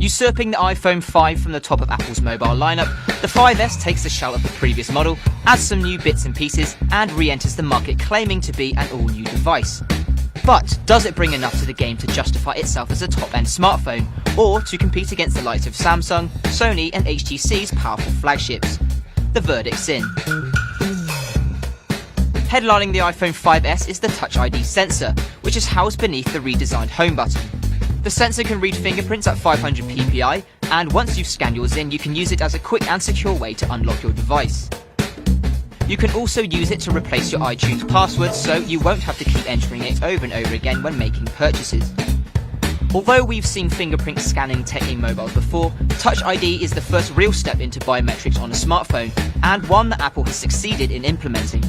Usurping the iPhone 5 from the top of Apple's mobile lineup, the 5S takes the shell of the previous model, adds some new bits and pieces, and re-enters the market claiming to be an all-new device. But does it bring enough to the game to justify itself as a top-end smartphone, or to compete against the likes of Samsung, Sony and HTC's powerful flagships? The verdict's in. Headlining the iPhone 5S is the Touch ID sensor, which is housed beneath the redesigned home button. The sensor can read fingerprints at 500 ppi, and once you've scanned yours in, you can use it as a quick and secure way to unlock your device. You can also use it to replace your iTunes password, so you won't have to keep entering it over and over again when making purchases. Although we've seen fingerprint scanning tech in mobiles before, Touch ID is the first real step into biometrics on a smartphone, and one that Apple has succeeded in implementing.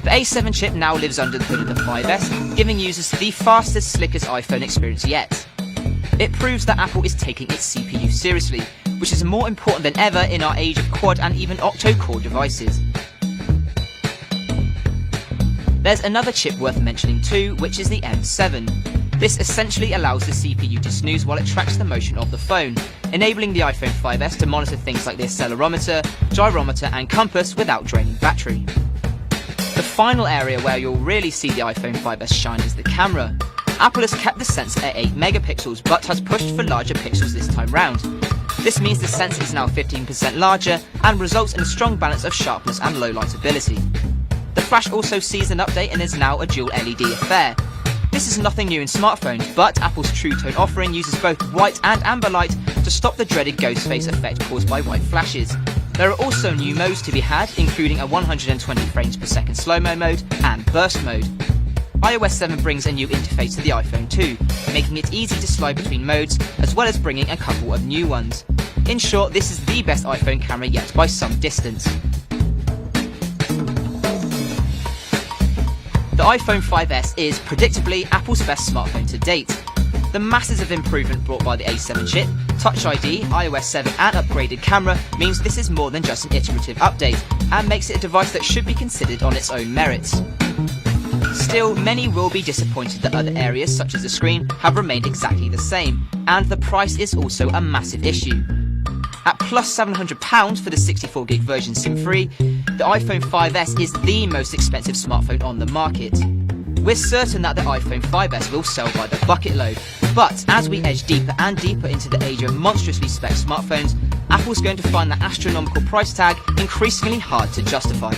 The A7 chip now lives under the hood of the 5S, giving users the fastest, slickest iPhone experience yet. It proves that Apple is taking its CPU seriously, which is more important than ever in our age of quad and even octo-core devices. There's another chip worth mentioning too, which is the M7. This essentially allows the CPU to snooze while it tracks the motion of the phone, enabling the iPhone 5S to monitor things like the accelerometer, gyrometer and compass without draining battery. The final area where you'll really see the iPhone 5S shine is the camera. Apple has kept the sensor at 8 megapixels but has pushed for larger pixels this time round. This means the sensor is now 15% larger and results in a strong balance of sharpness and low light ability. The flash also sees an update and is now a dual LED affair. This is nothing new in smartphones, but Apple's True Tone offering uses both white and amber light to stop the dreaded ghost face effect caused by white flashes. There are also new modes to be had, including a 120 frames per second slow-mo mode and burst mode. iOS 7 brings a new interface to the iPhone too, making it easy to slide between modes, as well as bringing a couple of new ones. In short, this is the best iPhone camera yet by some distance. The iPhone 5S is, predictably, Apple's best smartphone to date. The masses of improvement brought by the A7 chip, Touch ID, iOS 7 and upgraded camera means this is more than just an iterative update, and makes it a device that should be considered on its own merits. Still, many will be disappointed that other areas such as the screen have remained exactly the same, and the price is also a massive issue. At plus £700 for the 64GB version SIM-free, the iPhone 5S is the most expensive smartphone on the market. We're certain that the iPhone 5S will sell by the bucket load, but as we edge deeper and deeper into the age of monstrously spec smartphones, Apple's going to find that astronomical price tag increasingly hard to justify.